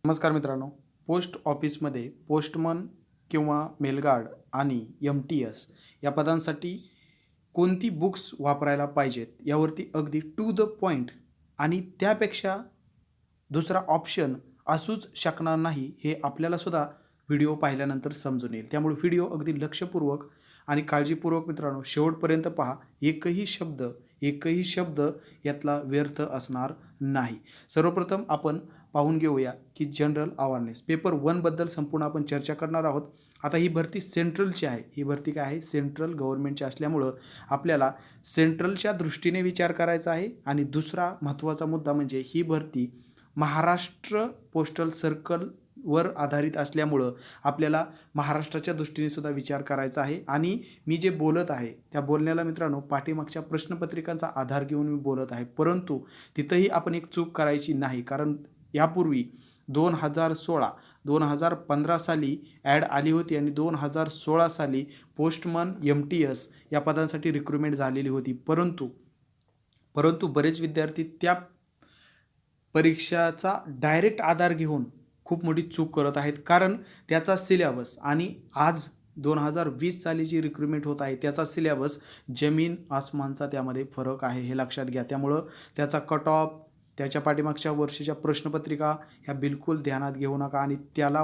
नमस्कार मित्रांनो. पोस्ट ऑफिसमध्ये पोस्टमन किंवा मेलगार्ड आणि एम-टी-एस या पदांसाठी कोणती बुक्स वापरायला पाहिजेत यावरती अगदी टू द पॉइंट आणि त्यापेक्षा दुसरा ऑप्शन असूच शकणार नाही हे आपल्याला सुद्धा व्हिडिओ पाहिल्यानंतर समजून येईल. त्यामुळे व्हिडिओ अगदी लक्षपूर्वक आणि काळजीपूर्वक मित्रांनो शेवटपर्यंत पहा. एकही शब्द यातला व्यर्थ असणार नाही. सर्वप्रथम आपण पाहून घेऊया की जनरल अवेअरनेस पेपर 1 बद्दल संपूर्ण आपण चर्चा करणार आहोत. आता ही भरती सेंट्रलची आहे. ही भरती काय आहे? सेंट्रल गव्हर्नमेंटची असल्यामुळं आपल्याला सेंट्रलच्या दृष्टीने विचार करायचा आहे. आणि दुसरा महत्त्वाचा मुद्दा म्हणजे ही भरती महाराष्ट्र पोस्टल सर्कलवर आधारित असल्यामुळं आपल्याला महाराष्ट्राच्या दृष्टीने सुद्धा विचार करायचा आहे. आणि मी जे बोलत आहे त्या बोलण्याला मित्रांनो पाठीमागच्या प्रश्नपत्रिकांचा आधार घेऊन मी बोलत आहे. परंतु तिथंही आपण एक चूक करायची नाही, कारण यापूर्वी 2015 साली ॲड आली होती आणि 2016 साली पोस्टमन एम-टी-एस या पदांसाठी रिक्रुटमेंट झालेली होती. परंतु बरेच विद्यार्थी त्या परीक्षाचा डायरेक्ट आधार घेऊन खूप मोठी चूक करत आहेत. कारण त्याचा सिलेबस आणि आज 2020 साली जी रिक्रुटमेंट होत आहे त्याचा सिलेबस जमीन आसमानचा त्यामध्ये फरक आहे, हे लक्षात घ्या. त्यामुळं त्याचा कट ऑफ, त्याच्या पाठीमागच्या वर्षीच्या प्रश्नपत्रिका ह्या बिलकुल ध्यानात घेऊ नका आणि त्याला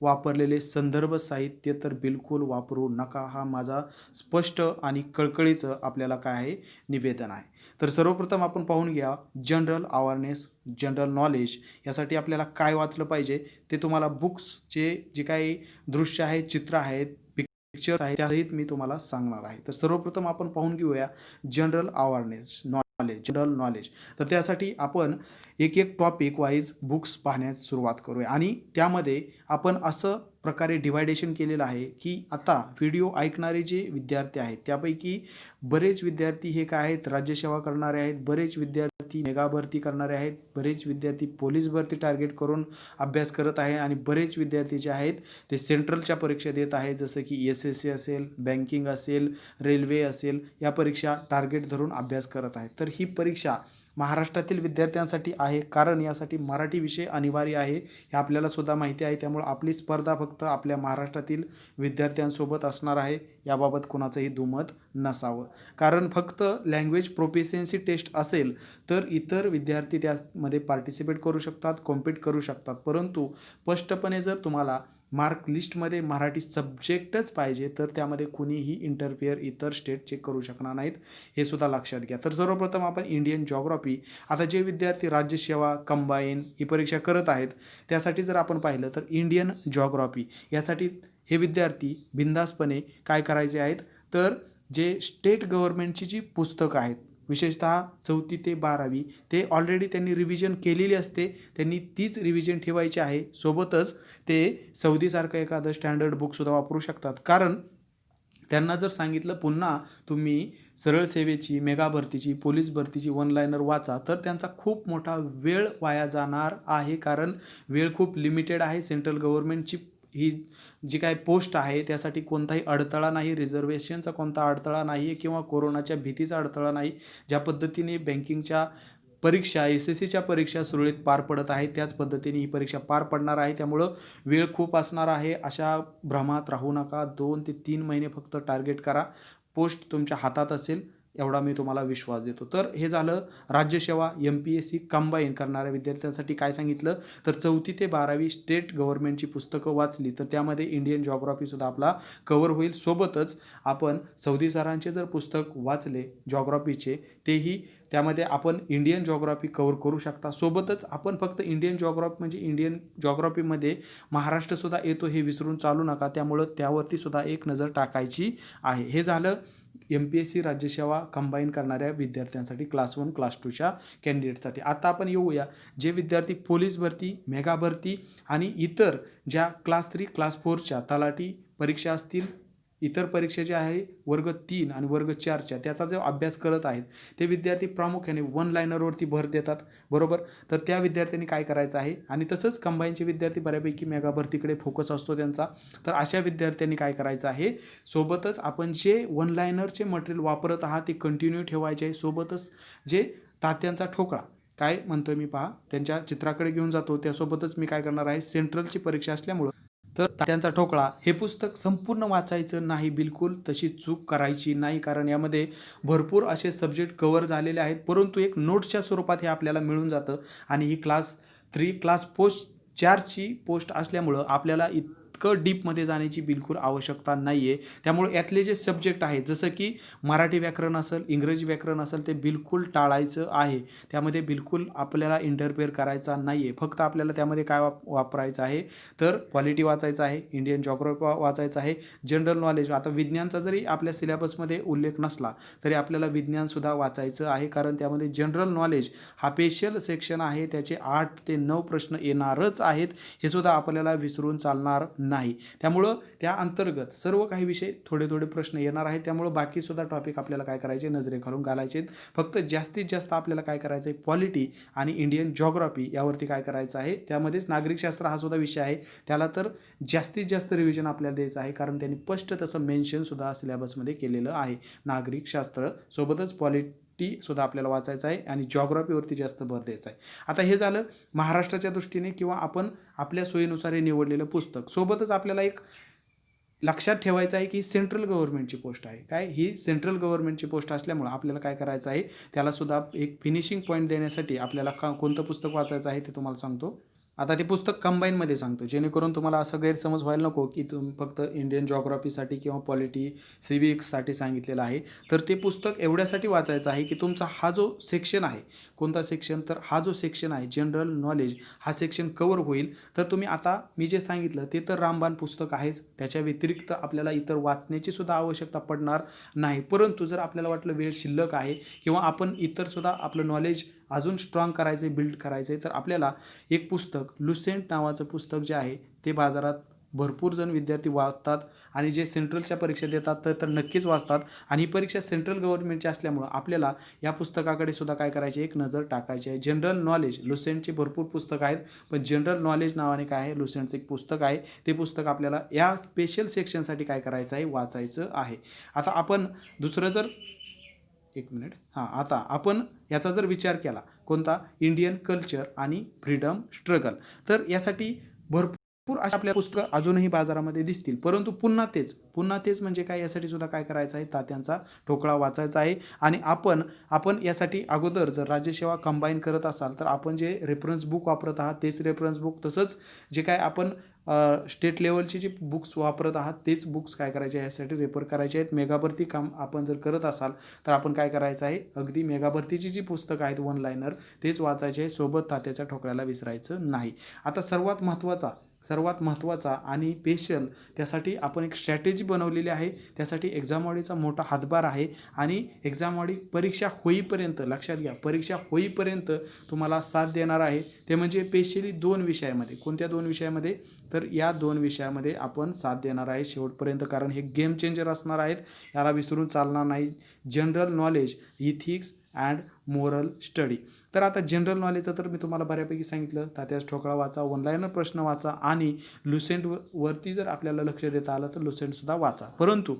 वापरलेले संदर्भ साहित्य तर बिलकुल वापरू नका. हा माझा स्पष्ट आणि कळकळीचं आपल्याला काय आहे निवेदन आहे. तर सर्वप्रथम आपण पाहून घ्या जनरल अवेअरनेस, जनरल नॉलेज यासाठी आपल्याला काय वाचलं पाहिजे ते तुम्हाला बुक्सचे जे काही दृश्य आहेत, चित्र आहेत, पिक्चर्स आहेत त्यासहित मी तुम्हाला सांगणार आहे. तर सर्वप्रथम आपण पाहून घेऊया जनरल अवेअरनेस जनरल नॉलेज. तर त्यासाठी आपण एक टॉपिक वाईज बुक्स पाहण्यास सुरुवात करूया आणि त्यामध्ये आपण असं प्रकारे डिवायडेशन केलेलं आहे की आता व्हिडिओ ऐकणारे जे विद्यार्थी आहेत त्यापैकी बरेच विद्यार्थी हे काय आहेत, राज्यसेवा करणारे आहेत, बरेच विद्यार्थी मेगा भरती करणारे आहेत, बरेच विद्यार्थी पोलीस भरती टार्गेट करून अभ्यास करत आहे आणि बरेच विद्यार्थी जे आहेत ते सेंट्रलच्या परीक्षा देत आहेत, जसं की SSC असेल, बँकिंग असेल, रेल्वे असेल, या परीक्षा टार्गेट धरून अभ्यास करत आहेत. तर ही परीक्षा महाराष्ट्रातील विद्यार्थ्यांसाठी आहे, कारण यासाठी मराठी विषय अनिवार्य आहे हे आपल्याला सुद्धा माहिती आहे. त्यामुळे आपली स्पर्धा फक्त आपल्या महाराष्ट्रातील विद्यार्थ्यांसोबत असणार आहे, याबाबत कोणाचंही दुमत नसावं. कारण फक्त लँग्वेज प्रोफिशियन्सी टेस्ट असेल तर इतर विद्यार्थी त्यामध्ये पार्टिसिपेट करू शकतात, कॉम्पीट करू शकतात. परंतु स्पष्टपणे जर तुम्हाला मार्क लिस्टमध्ये मराठी सब्जेक्टच पाहिजे तर त्यामध्ये कुणीही इंटरफिअर इतर स्टेट चेक करू शकणार नाहीत, हे सुद्धा लक्षात घ्या. तर सर्वप्रथम आपण इंडियन जॉग्राफी, आता जे विद्यार्थी राज्यसेवा कंबाईन ही परीक्षा करत आहेत त्यासाठी जर आपण पाहिलं तर इंडियन जॉग्राफी यासाठी हे विद्यार्थी बिनधास्तपणे काय करायचे आहेत, तर जे स्टेट गव्हर्नमेंटची जी पुस्तकं आहेत विशेषतः 4थी ते 12वी ते ऑलरेडी त्यांनी रिव्हिजन केलेली असते, त्यांनी तीच रिव्हिजन ठेवायची आहे. सोबतच ते सौदीसारखं एखादं स्टँडर्ड बुकसुद्धा वापरू शकतात. कारण त्यांना जर सांगितलं पुन्हा तुम्ही सरळ सेवेची, मेगा भरतीची, पोलीस भरतीची वन लायनर वाचा तर त्यांचा खूप मोठा वेळ वाया जाणार आहे. कारण वेळ खूप लिमिटेड आहे. सेंट्रल गव्हर्नमेंटची ही जी काही पोस्ट आहे त्यासाठी कोणताही अडथळा नाही, रिझर्वेशनचा कोणता अडथळा नाही आहे किंवा कोरोनाच्या भीतीचा अडथळा नाही. ज्या पद्धतीने बँकिंगच्या परीक्षा, SSCच्या परीक्षा सुरळीत पार पडत आहे त्याच पद्धतीने ही परीक्षा पार पडणार आहे. त्यामुळं वेळ खूप असणार आहे, अशा भ्रमात राहू नका. 2 ते 3 महिने फक्त टार्गेट करा, पोस्ट तुमच्या हातात असेल एवढा मी तुम्हाला विश्वास देतो. तर हे झालं राज्यसेवा MPSC कंबाईन करणाऱ्या विद्यार्थ्यांसाठी. काय सांगितलं तर 4थी ते 12वी स्टेट गव्हर्नमेंटची पुस्तकं वाचली तर त्यामध्ये इंडियन जॉग्राफीसुद्धा आपला कवर होईल. सोबतच आपण सौदी सरांचे जर पुस्तक वाचले जॉग्राफीचे तेही त्यामध्ये आपण इंडियन जॉग्राफी कवर करू शकता. सोबतच आपण फक्त इंडियन जॉग्राफी म्हणजे इंडियन जॉग्राफीमध्ये महाराष्ट्रसुद्धा येतो हे विसरून चालू नका. त्यामुळं त्यावरती सुद्धा एक नजर टाकायची आहे. हे झालं MPSC राज्यसेवा कंबाईन करणाऱ्या विद्यार्थ्यांसाठी क्लास 1 क्लास 2च्या कॅन्डिडेटसाठी. आता आपण येऊया जे विद्यार्थी पोलीस भरती, मेगा भरती आणि इतर ज्या क्लास 3 क्लास 4च्या तलाठी परीक्षा असतील, इतर परीक्षा ज्या आहे वर्ग 3 आणि वर्ग 4च्या त्याचा जो अभ्यास करत आहेत ते विद्यार्थी प्रामुख्याने वन लायनरवरती भर देतात, बरोबर. तर त्या विद्यार्थ्यांनी काय करायचं आहे आणि तसंच कंबाईनचे विद्यार्थी बऱ्यापैकी मेगा भरतीकडे फोकस असतो त्यांचा. तर अशा विद्यार्थ्यांनी काय करायचं आहे, सोबतच आपण जे वन लायनरचे मटेरियल वापरत आहात ते कंटिन्यू ठेवायचे आहे. सोबतच जे तात्यांचा ठोकळा, काय म्हणतोय मी पहा, त्यांच्या चित्राकडे घेऊन जातो. त्यासोबतच मी काय करणार आहे, सेंट्रलची परीक्षा असल्यामुळं तर तात्यांचा ठोकळा हे पुस्तक संपूर्ण वाचायचं नाही, बिलकुल तशी चूक करायची नाही, कारण यामध्ये भरपूर असे सब्जेक्ट कव्हर झालेले आहेत. परंतु एक नोट्सच्या स्वरूपात हे आपल्याला मिळून जातं आणि ही क्लास 3 क्लास पोस्ट 4ची पोस्ट असल्यामुळं आपल्याला इतकं डीपमध्ये जाण्याची बिलकुल आवश्यकता नाही आहे. त्यामुळे यातले जे सब्जेक्ट आहेत, जसं की मराठी व्याकरण असेल, इंग्रजी व्याकरण असेल, ते बिलकुल टाळायचं आहे. त्यामध्ये बिलकुल आपल्याला इंटरफेअर करायचा नाही आहे. फक्त आपल्याला त्यामध्ये काय वापरायचं आहे, तर पॉलिटी वाचायचं आहे, इंडियन जॉग्राफी वाचायचं आहे, जनरल नॉलेज. आता विज्ञानचा जरी आपल्या सिलेबसमध्ये उल्लेख नसला तरी आपल्याला विज्ञानसुद्धा वाचायचं आहे, कारण त्यामध्ये जनरल नॉलेज हा स्पेशल सेक्शन आहे. त्याचे 8 ते 9 प्रश्न येणारच आहेत, हे सुद्धा आपल्याला विसरून चालणार नाही. त्यामुळं त्या अंतर्गत सर्व काही विषय थोडे थोडे प्रश्न येणार आहेत. त्यामुळं बाकीसुद्धा टॉपिक आपल्याला काय करायचे, नजरेखालून घालायचे आहेत. फक्त जास्तीत जास्त आपल्याला काय करायचं आहे, पॉलिटी आणि इंडियन जॉग्राफी यावरती काय करायचं आहे. त्यामध्येच नागरिकशास्त्र हा सुद्धा विषय आहे, त्याला तर जास्तीत जास्त रिव्हिजन आपल्याला द्यायचं आहे, कारण त्यांनी स्पष्ट तसं मेन्शनसुद्धा सिलेबसमध्ये केलेलं आहे. नागरिकशास्त्र सोबतच सुद्धा आपल्याला वाचायचं आहे आणि जॉग्राफीवरती जास्त भर द्यायचा आहे. आता हे झालं महाराष्ट्राच्या दृष्टीने किंवा आपण आपल्या सोयीनुसार हे निवडलेलं पुस्तक. सोबतच आपल्याला एक लक्षात ठेवायचं आहे की सेंट्रल गव्हर्नमेंटची पोस्ट आहे. काय ही सेंट्रल गव्हर्नमेंटची पोस्ट असल्यामुळं आपल्याला काय करायचं आहे, त्यालासुद्धा एक फिनिशिंग पॉईंट देण्यासाठी आपल्याला कोणतं पुस्तक वाचायचं आहे ते तुम्हाला सांगतो. आता ते पुस्तक कंबाईनमध्ये सांगतो, जेणेकरून तुम्हाला असं गैरसमज व्हायला नको की तुम्ही फक्त इंडियन जॉग्राफीसाठी किंवा पॉलिटी सिविक्ससाठी सांगितलेलं आहे. तर ते पुस्तक एवढ्यासाठी वाचायचं आहे की तुमचा हा जो सेक्शन आहे, कोणता सेक्शन, तर हा जो सेक्शन आहे जनरल नॉलेज, हा सेक्शन कवर होईल. तर तुम्ही आता मी जे सांगितलं ते तर रामबाण पुस्तक आहेच, त्याच्या व्यतिरिक्त आपल्याला इतर वाचण्याची सुद्धा आवश्यकता पडणार नाही. परंतु जर आपल्याला वाटलं वेळ शिल्लक आहे किंवा आपण इतरसुद्धा आपलं नॉलेज अजून स्ट्रॉंग करायचं आहे, बिल्ड करायचं आहे, तर आपल्याला एक पुस्तक लुसेंट नावाचं पुस्तक जे आहे ते बाजारात भरपूर जण विद्यार्थी वाचतात आणि जे सेंट्रलच्या परीक्षा देतात तर नक्कीच वाचतात. आणि ही परीक्षा सेंट्रल गव्हर्नमेंटची असल्यामुळं आपल्याला या पुस्तकाकडे सुद्धा काय करायची, एक नजर टाकायची आहे. जनरल नॉलेज, लुसेंटची भरपूर पुस्तकं आहेत, पण जनरल नॉलेज नावाने काय आहे, लुसेंटचं एक पुस्तक आहे. ते पुस्तक आपल्याला या स्पेशल सेक्शनसाठी काय करायचं आहे, वाचायचं आहे. आता आपण दुसरं जर एक मिनिट आता आपण याचा जर विचार केला, कोणता, इंडियन कल्चर आणि फ्रीडम स्ट्रगल, तर यासाठी भरपूर अशा आपल्या पुस्तकं अजूनही बाजारामध्ये दिसतील. परंतु पुन्हा तेच म्हणजे काय, यासाठी सुद्धा काय करायचं आहे, तात्यांचा ठोकळा वाचायचा आहे. आणि आपण यासाठी अगोदर जर राज्यसेवा कंबाईन करत असाल तर आपण जे रेफरन्स बुक वापरत आहात तेच रेफरन्स बुक, तसंच जे काय आपण स्टेट लेवलचे जे बुक्स वापरत आहात तेच बुक्स काय करायचे, यासाठी रेफर करायचे आहेत. मेगाभरती काम आपण जर करत असाल तर आपण काय करायचं आहे, अगदी मेगाभरतीची जी पुस्तकं आहेत वन लाईनर तेच वाचायचे आहे, सोबत तात्याच्या ठोकळ्याला विसरायचं नाही. आता सर्वात महत्त्वाचा आणि स्पेशल त्यासाठी आपण एक स्ट्रॅटेजी बनवलेली आहे. त्यासाठी एक्झामवाडीचा मोठा हातभार आहे आणि एक्झामवाडी परीक्षा होईपर्यंत, लक्षात घ्या, परीक्षा होईपर्यंत तुम्हाला साथ देणार आहे. ते म्हणजे स्पेशली 2 विषयामध्ये. कोणत्या 2 विषयामध्ये, तर या 2 विषयामध्ये आपण साथ देणार आहे शेवटपर्यंत, कारण हे गेम चेंजर असणार आहेत, याला विसरून चालणार नाही. General knowledge, ethics and moral study. तर आता जनरल नॉलेजचं तर मी तुम्हाला बऱ्यापैकी सांगितलं. तात्याचा ठोकळा वाचा, वन लाईनर प्रश्न वाचा आणि लुसेंटवरती जर आपल्याला लक्ष देता आलं तर लुसेंटसुद्धा वाचा. परंतु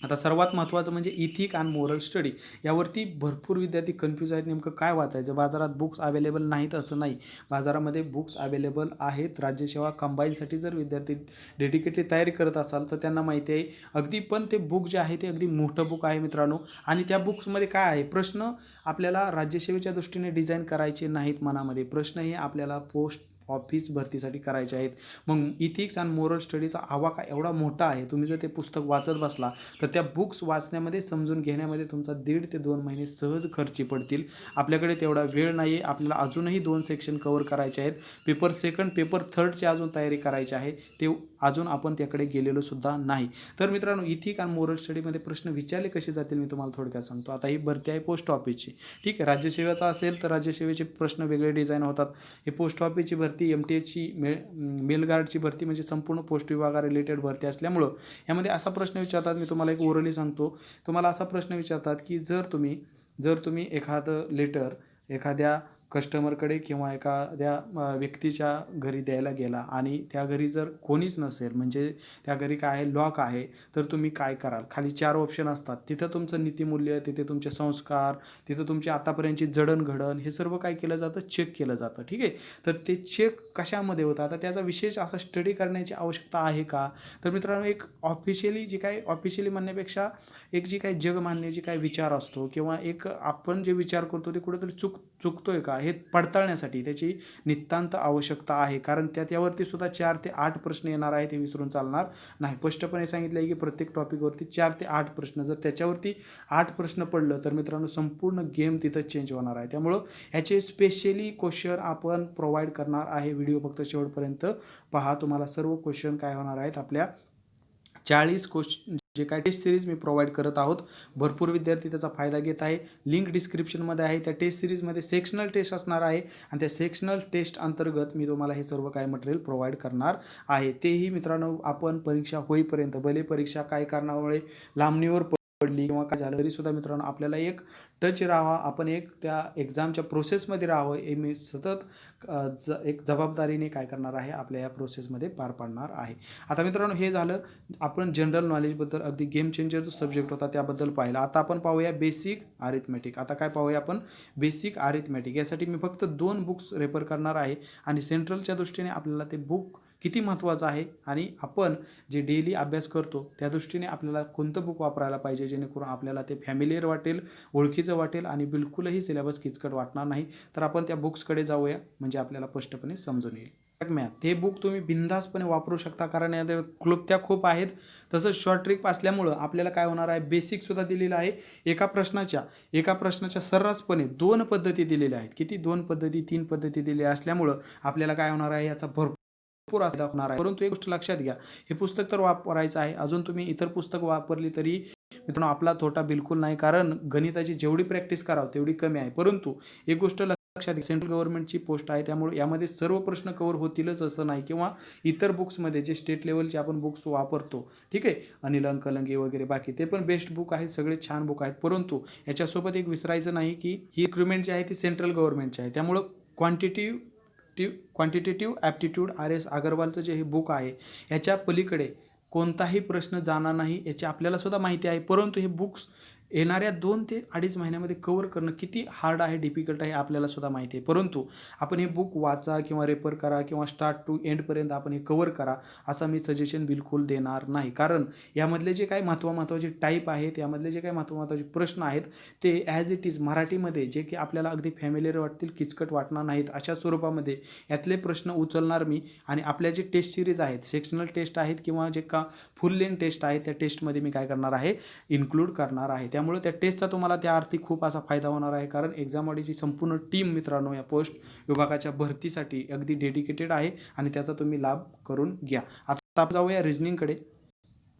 आता सर्वात महत्त्वाचं म्हणजे इथिक अँड मोरल स्टडी. यावरती भरपूर विद्यार्थी कन्फ्यूज आहेत, नेमकं काय वाचायचं. बाजारात बुक्स अवेलेबल नाहीत असं नाही, बाजारामध्ये बुक्स अवेलेबल आहेत. राज्यसेवा कंबाईनसाठी जर विद्यार्थी डेडिकेटेड तयारी करत असाल तर त्यांना माहिती आहे अगदी. पण ते बुक जे आहे ते अगदी मोठं बुक आहे मित्रांनो. आणि त्या बुक्समध्ये काय आहे, प्रश्न आपल्याला राज्यसेवेच्या दृष्टीने डिझाईन करायचे नाहीत मनामध्ये. प्रश्न हे आपल्याला पोस्ट ऑफिस भरतीसाठी करायचे आहेत. मग इथिक्स अँड मोरल स्टडीचा आवाका एवढा मोठा आहे, तुम्ही जर ते पुस्तक वाचत बसला तर त्या बुक्स वाचण्यामध्ये, समजून घेण्यामध्ये तुमचा 1.5 ते 2 महिने सहज खर्ची पडतील. आपल्याकडे तेवढा वेळ नाही आहे. आपल्याला अजूनही 2 सेक्शन कव्हर करायचे आहेत. पेपर सेकंड, पेपर थर्डची अजून तयारी करायची आहे, ते अजून आपण त्याकडे गेलेलो सुद्धा नाही. तर मित्रांनो, इथिक अँड मोरल स्टडीमध्ये प्रश्न विचारले कसे जातील मी तुम्हाला थोडक्यात सांगतो. आता ही भरती आहे पोस्ट ऑफिसची, ठीक आहे. राज्यसेवेचा असेल तर राज्यसेवेचे प्रश्न वेगळे डिझाईन होतात. हे पोस्ट ऑफिसची भरती, MTHची मेलगार्डची भरती म्हणजे संपूर्ण पोस्ट विभागा रिलेटेड भरती असल्यामुळं यामध्ये असा प्रश्न विचारतात, मी तुम्हाला एक ओरली सांगतो. तुम्हाला असा प्रश्न विचारतात की जर तुम्ही एखादं लेटर एखाद्या कस्टमरकडे किंवा एखाद्या व्यक्तीच्या घरी द्यायला गेला आणि त्या घरी जर कोणीच नसेल, म्हणजे त्या घरी काय आहे, लॉक आहे, तर तुम्ही काय कराल? खाली 4 ऑप्शन असतात. तिथं तुमचं नीतिमूल्य, तिथे तुमचे संस्कार, तिथं तुमची आतापर्यंतची जडणघडण हे सर्व काय केलं जातं, चेक केलं जातं. ठीक आहे. तर ते चेक कशामध्ये होतं? आता त्याचा विशेष असा स्टडी करण्याची आवश्यकता आहे का? तर मित्रांनो, एक ऑफिशियली जी काही, ऑफिशियली म्हणण्यापेक्षा एक जी काही जगमान्य जी काही विचार असतो किंवा एक आपण जे विचार करतो ते कुठेतरी चुकतोय का हे पडताळण्यासाठी त्याची नितांत आवश्यकता आहे. कारण त्यावरती सुद्धा 4 ते 8 प्रश्न येणार आहे, ते विसरून चालणार नाही. स्पष्टपणे सांगितलं आहे की प्रत्येक टॉपिकवरती 4 ते 8 प्रश्न, जर त्याच्यावरती 8 प्रश्न पडलं तर मित्रांनो संपूर्ण गेम तिथं चेंज होणार आहे. त्यामुळं ह्याचे स्पेशली क्वेश्चन आपण प्रोव्हाइड करणार आहे. व्हिडिओ फक्त शेवटपर्यंत पहा. तुम्हाला सर्व क्वेश्चन काय होणार आहेत, आपल्या 40 क्वेश्चन जे काय टेस्ट सिरीज मी प्रोव्हाइड करत आहोत. भरपूर विद्यार्थी त्याचा फायदा घेत आहे. लिंक डिस्क्रिप्शनमध्ये आहे. त्या टेस्ट सिरीजमध्ये सेक्शनल टेस्ट असणार आहे आणि त्या सेक्शनल टेस्ट अंतर्गत मी तुम्हाला हे सर्व काय मटेरियल प्रोव्हाइड करणार आहे. तेही मित्रांनो आपण परीक्षा होईपर्यंत, भले परीक्षा काय कारणामुळे लांबणीवर पडली किंवा काय झालं तरीसुद्धा मित्रांनो आपल्याला एक टच राहावा, आपण एक त्या एक्झामच्या प्रोसेसमध्ये राहावं, हे मी सतत एक जबाबदारीने काय करणार आहे, आपल्या या प्रोसेसमध्ये पार पाडणार आहे. आता मित्रांनो हे झालं आपण जनरल नॉलेजबद्दल, अगदी गेम चेंजर जो सब्जेक्ट होता त्याबद्दल पाहिला. आता आपण पाहूया बेसिक अरिथमॅटिक. आता काय पाहूया आपण, बेसिक अरिथमॅटिक. यासाठी मी फक्त 2 बुक्स रेफर करणार आहे आणि सेंट्रलच्या दृष्टीने आपल्याला ते बुक किती महत्त्वाचं आहे आणि आपण जे डेली अभ्यास करतो त्या दृष्टीने आपल्याला कोणतं बुक वापरायला पाहिजे, जेणेकरून आपल्याला ते फॅमिलियर वाटेल, ओळखीचं वाटेल आणि बिलकुलही सिलेबस किचकट वाटणार नाही. तर आपण त्या बुक्सकडे जाऊया, म्हणजे आपल्याला स्पष्टपणे समजून येईल. मॅथ हे बुक तुम्ही बिनधास्तपणे वापरू शकता, कारण यात क्लुप्त्या खूप आहेत. तसंच शॉर्ट ट्रिक असल्यामुळं आपल्याला काय होणार आहे, बेसिकसुद्धा दिलेलं आहे. एका प्रश्नाच्या सर्रासपणे 2 पद्धती दिलेल्या आहेत. किती? 2 पद्धती, 3 पद्धती दिलेल्या असल्यामुळं आपल्याला काय होणार आहे, याचा भरपूर फायदा होणार आहे. परंतु एक गोष्ट लक्षात घ्या, हे पुस्तक तर वापरायचं आहे. अजून तुम्ही इतर पुस्तक वापरली तरी मित्रांनो आपला तोटा बिलकुल नाही, कारण गणिताची जेवढी प्रॅक्टिस करावं तेवढी कमी आहे. परंतु एक गोष्ट लक्षात घ्या, सेंट्रल गव्हर्नमेंटची पोस्ट आहे, त्यामुळे यामध्ये सर्व प्रश्न कव्हर होतीलच असं नाही, किंवा इतर बुक्समध्ये जे स्टेट लेवलचे आपण बुक्स वापरतो, ठीक आहे, अनिल अंकलंगे वगैरे, बाकी ते पण बेस्ट बुक आहेत, सगळे छान बुक आहेत. परंतु याच्यासोबत एक विसरायचं नाही की ही रिक्रुटमेंट जी आहे ती सेंट्रल गव्हर्नमेंटची आहे. त्यामुळं क्वांटिटेटिव्ह ॲप्टिट्यूड RS अगरवालचं जे हे बुक आहे, ह्याच्या पलीकडे कोणताही प्रश्न जाणार नाही याची आपल्याला सुद्धा माहिती आहे. परंतु हे बुक्स येणाऱ्या 2 ते 2.5 महिन्यामध्ये कव्हर करणं किती हार्ड आहे, डिफिकल्ट आहे आपल्याला सुद्धा माहिती आहे. परंतु आपण हे बुक वाचा किंवा रेफर करा किंवा स्टार्ट टू एंडपर्यंत आपण हे कव्हर करा असं मी सजेशन बिलकुल देणार नाही. कारण यामधले जे काही महत्त्वाचे टाईप आहेत, यामधले जे काही महत्त्वाचे प्रश्न आहेत ते ॲज इट इज मराठीमध्ये जे की आपल्याला अगदी फॅमिलियर वाटतील, किचकट वाटणार नाहीत, अशा स्वरूपामध्ये यातले प्रश्न उचलणार मी. आणि आपल्या जे टेस्ट सिरीज आहेत, सेक्शनल टेस्ट आहेत किंवा जे का फुल लेंथ टेस्ट आहे, त्या टेस्टमध्ये मी काय करणार आहे, इन्क्लूड करणार आहे. त्यामुळे त्या टेस्टचा तुम्हाला त्या अर्थी खूप असा फायदा होणार आहे, कारण एक्झामवाडीची संपूर्ण टीम मित्रांनो या पोस्ट विभागाच्या भरतीसाठी अगदी डेडिकेटेड आहे आणि त्याचा तुम्ही लाभ करून घ्या. आता जाऊया रिझनिंगकडे.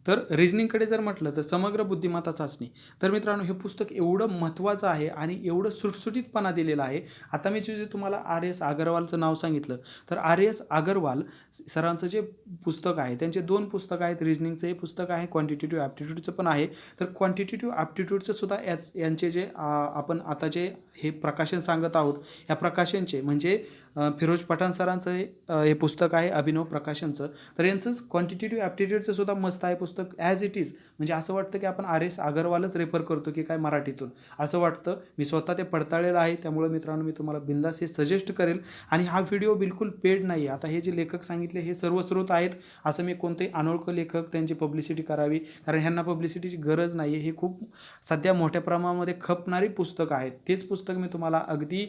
तर रिझनिंगकडे जर म्हटलं तर समग्र बुद्धिमत्ता चाचणी, तर मित्रांनो हे पुस्तक एवढं महत्त्वाचं आहे आणि एवढं सुटसुटीतपणा दिलेला आहे. आता मी जे तुम्हाला RS अगरवालचं नाव सांगितलं, तर RS अगरवाल सरांचं जे पुस्तक आहे, त्यांचे 2 पुस्तकं आहेत. रिझनिंगचं हे पुस्तक आहे, क्वांटिटेटिव्ह ॲप्टिट्यूडचं पण आहे. तर क्वांटिटेटिव्ह ॲप्टिट्यूडचं सुद्धा यांचे जे आपण आता जे हे प्रकाशन सांगत आहोत, या प्रकाशनचे म्हणजे फिरोज पठाण सरांचं हे पुस्तक आहे, अभिनव प्रकाशनचं. तर यांचंच क्वांटिटेटिव्ह ॲप्टिट्यूडचं सुद्धा मस्त आहे पुस्तक, ॲज इट इज. म्हणजे असं वाटतं की आपण RS अगरवालच रेफर करतो की काय मराठीतून, असं वाटतं. मी स्वतः ते पडताळलेलं आहे, त्यामुळे मित्रांनो मी तुम्हाला बिंदास हे सजेस्ट करेल. आणि हा व्हिडिओ बिलकुल पेड नाही आहे. आता हे जे लेखक सांगितले हे सर्व स्रोत आहेत, असं मी कोणतेही अनोळखी लेखक त्यांची पब्लिसिटी करावी, कारण ह्यांना पब्लिसिटीची गरज नाही आहे. हे खूप सध्या मोठ्या प्रमाणामध्ये खपणारी पुस्तकं आहेत. तेच पुस्तक मी तुम्हाला अगदी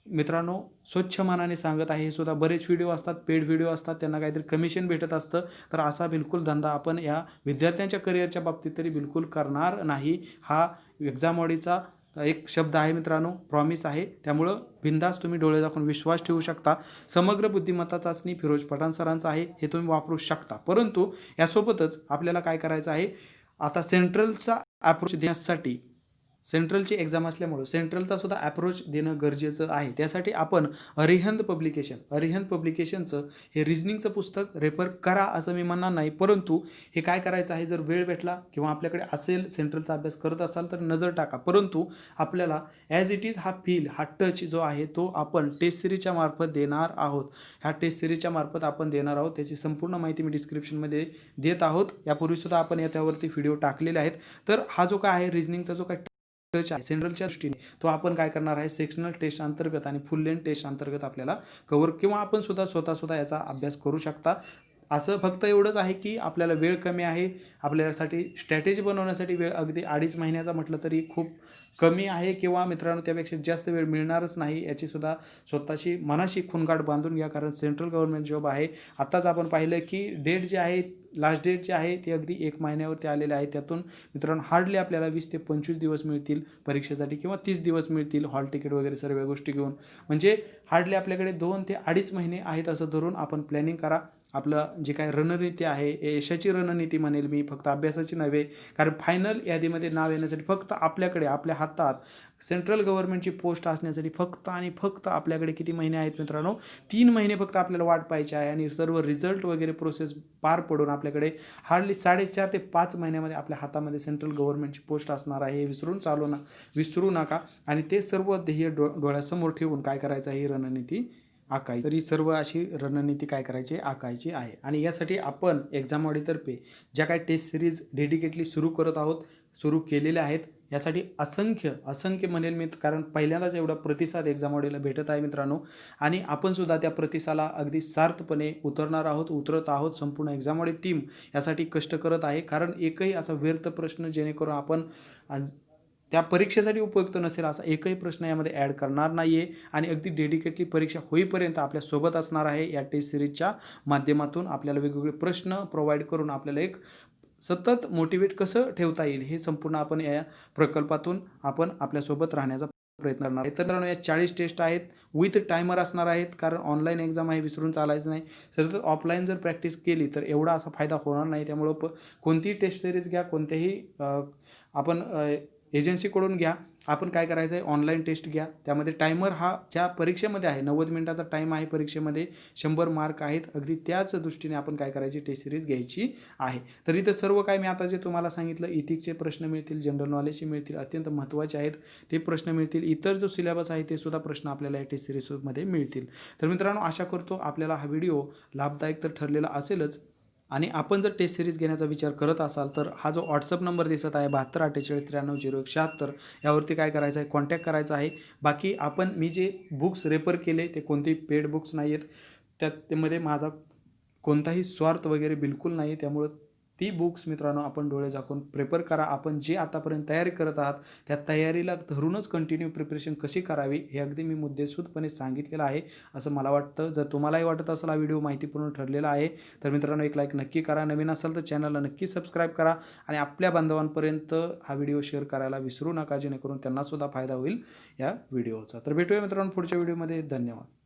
मित्रांनो स्वच्छ मनाने सांगत आहे. हे सुद्धा बरेच व्हिडिओ असतात, पेड व्हिडिओ असतात, त्यांना काहीतरी कमिशन भेटत असतं. तर असा बिलकुल धंदा आपण या विद्यार्थ्यांच्या करिअरच्या बाबतीत तरी बिलकुल करणार नाही. हा एक्झामवाडीचा एक शब्द आहे मित्रांनो, प्रॉमिस आहे. त्यामुळं बिंदास तुम्ही डोळे दाखवून विश्वास ठेवू शकता. समग्र बुद्धिमत्ता चाचणी फिरोज पठाण सरांचं आहे, हे तुम्ही वापरू शकता. परंतु यासोबतच आपल्याला काय करायचं आहे, आता सेंट्रलचा अप्रोच देण्यासाठी सेंट्रलची एक्झाम असल्यामुळं सेंट्रलचा सुद्धा अप्रोच देणं गरजेचं आहे. त्यासाठी आपण अरिहंत पब्लिकेशनचं हे रिझनिंगचं पुस्तक रेफर करा असं मी म्हणणार नाही, परंतु हे काय करायचं आहे, जर वेळ भेटला किंवा आपल्याकडे असेल, सेंट्रलचा अभ्यास करत असाल तर नजर टाका. परंतु आपल्याला ॲज इट इज हा फील, हा टच जो आहे तो आपण टेस्ट सिरीजच्या मार्फत देणार आहोत. ह्या टेस्ट सिरीजच्या मार्फत आपण देणार आहोत. त्याची संपूर्ण माहिती मी डिस्क्रिप्शनमध्ये देत आहोत. यापूर्वीसुद्धा आपण याच्यावरती व्हिडिओ टाकलेले आहेत. तर हा जो काय आहे रिझनिंगचा जो काय टच आहे सेंट्रलच्या दृष्टीने, तो आपण काय करणार आहे, सेक्शनल टेस्ट अंतर्गत आणि फुल लेंथ टेस्ट अंतर्गत आपल्याला कव्हर, किंवा आपण स्वतः याचा अभ्यास करू शकता. असं फक्त एवढंच आहे की आपल्याला वेळ कमी आहे. आपल्यासाठी स्ट्रॅटेजी बनवण्यासाठी वेळ अगदी 2.5 महिन्याचा म्हटलं तरी खूप कमी आहे, किंवा मित्रांनो त्यापेक्षा जास्त वेळ मिळणारच नाही. याचीसुद्धा स्वतःची मनाशी खूणगाठ बांधून घ्या, कारण सेंट्रल गव्हर्नमेंट जॉब आहे. आत्ताच आपण पाहिलं की डेट जी आहे, लास्ट डेट जी आहे ती अगदी 1 महिन्यावरती आलेली आहे. त्यातून मित्रांनो हार्डली आपल्याला 20 ते 25 दिवस मिळतील परीक्षेसाठी, किंवा 30 दिवस मिळतील हॉल तिकीट वगैरे सर्व गोष्टी घेऊन. म्हणजे हार्डली आपल्याकडे 2 ते 2.5 महिने आहेत असं धरून आपण प्लॅनिंग करा. आपलं जे काय रणनीती आहे, यशाची रणनीती म्हणेल मी, फक्त अभ्यासाची नव्हे. कारण फायनल यादीमध्ये नाव येण्यासाठी फक्त आपल्याकडे, आपल्या हातात सेंट्रल गव्हर्नमेंटची पोस्ट असण्यासाठी फक्त आणि फक्त आपल्याकडे किती महिने आहेत मित्रांनो, 3 महिने फक्त आपल्याला वाट पाहायची आहे. आणि सर्व रिझल्ट वगैरे प्रोसेस पार पडून आपल्याकडे हार्डली 4.5 ते 5 महिन्यामध्ये आपल्या हातामध्ये सेंट्रल गव्हर्नमेंटची पोस्ट असणार आहे. हे विसरू नका. आणि ते सर्व ध्येय डोळ्यासमोर ठेवून काय करायचं आहे, ही रणनीती आखायची. तरी सर्व अशी रणनीती काय करायची, आखायची आहे. आणि यासाठी आपण एक्झाम ऑडीतर्फे ज्या काही टेस्ट सिरीज डेडिकेटली सुरू केलेल्या आहेत, यासाठी असंख्य म्हणेल मी, कारण पहिल्यांदाच एवढा प्रतिसाद एक्झाम ऑडीला भेटत आहे मित्रांनो. आणि आपण सुद्धा त्या प्रतिसादाला अगदी सार्थपणे उतरत आहोत. संपूर्ण एक्झाम ऑडी टीम यासाठी कष्ट करत आहे. कारण एकही असा व्यर्थ प्रश्न जेणेकरून आपण त्या परीक्षेसाठी उपयुक्त नसेल असा एकही प्रश्न यामध्ये ॲड करणार नाही आहे. आणि अगदी डेडिकेटली परीक्षा होईपर्यंत आपल्यासोबत असणार आहे. या टेस्ट सिरीजच्या माध्यमातून आपल्याला वेगवेगळे प्रश्न प्रोव्हाइड करून आपल्याला एक सतत मोटिवेट कसं ठेवता येईल, हे संपूर्ण आपण या प्रकल्पातून आपण आपल्यासोबत राहण्याचा प्रयत्न करणार आहे. तर या 40 टेस्ट आहेत, विथ टायमर असणार आहेत. कारण ऑनलाईन एक्झाम आहे, विसरून चालायचं नाही. सतत ऑफलाईन जर प्रॅक्टिस केली तर एवढा असा फायदा होणार नाही. त्यामुळं कोणतीही टेस्ट सिरीज घ्या, कोणत्याही आपण एजन्सीकडून घ्या, आपण काय करायचं आहे, ऑनलाईन टेस्ट घ्या. त्यामध्ये टायमर हा ज्या परीक्षेमध्ये आहे 90 मिनिटाचा टाईम आहे परीक्षेमध्ये, 100 मार्क आहेत. अगदी त्याच दृष्टीने आपण काय करायची, टेस्ट सिरीज घ्यायची आहे. तर इथं सर्व काय मी आता जे तुम्हाला सांगितलं, इथिक्सचे प्रश्न मिळतील, जनरल नॉलेजचे मिळतील, अत्यंत महत्त्वाचे आहेत ते प्रश्न मिळतील. इतर जो सिलेबस आहे ते सुद्धा प्रश्न आपल्याला या टेस्ट सिरीजमध्ये मिळतील. तर मित्रांनो, आशा करतो आपल्याला हा व्हिडिओ लाभदायक तर ठरलेला असेलच. आणि आपण जर टेस्ट सिरीज घेण्याचा विचार करत असाल तर हा जो व्हॉट्सअप नंबर दिसत आहे 72 48 93 0176, यावरती काय करायचं आहे, कॉन्टॅक्ट करायचा आहे. बाकी मी जे बुक्स रेफर केले ते कोणतेही पेड बुक्स नाही आहेत. त्यामध्ये माझा कोणताही स्वार्थ वगैरे बिलकुल नाही. त्यामुळं ती बुक्स मित्रांनो आपण डोळे झाकून प्रिपेअर करा. आपण जे आतापर्यंत तयारी करत आहात त्या तयारीला धरूनच कंटिन्यू प्रिपरेशन कशी करावी हे अगदी मी मुद्देसूदपणे सांगितलेलं आहे असं मला वाटतं. जर तुम्हालाही वाटत असेल हा व्हिडिओ माहितीपूर्ण ठरलेला आहे तर मित्रांनो एक लाईक नक्की करा. नवीन असाल तर चॅनलला नक्की सबस्क्राईब करा आणि आपल्या बांधवांपर्यंत हा व्हिडिओ शेअर करायला विसरू नका, जेणेकरून त्यांनासुद्धा फायदा होईल या व्हिडिओचा. तर भेटूया मित्रांनो पुढच्या व्हिडिओमध्ये. धन्यवाद.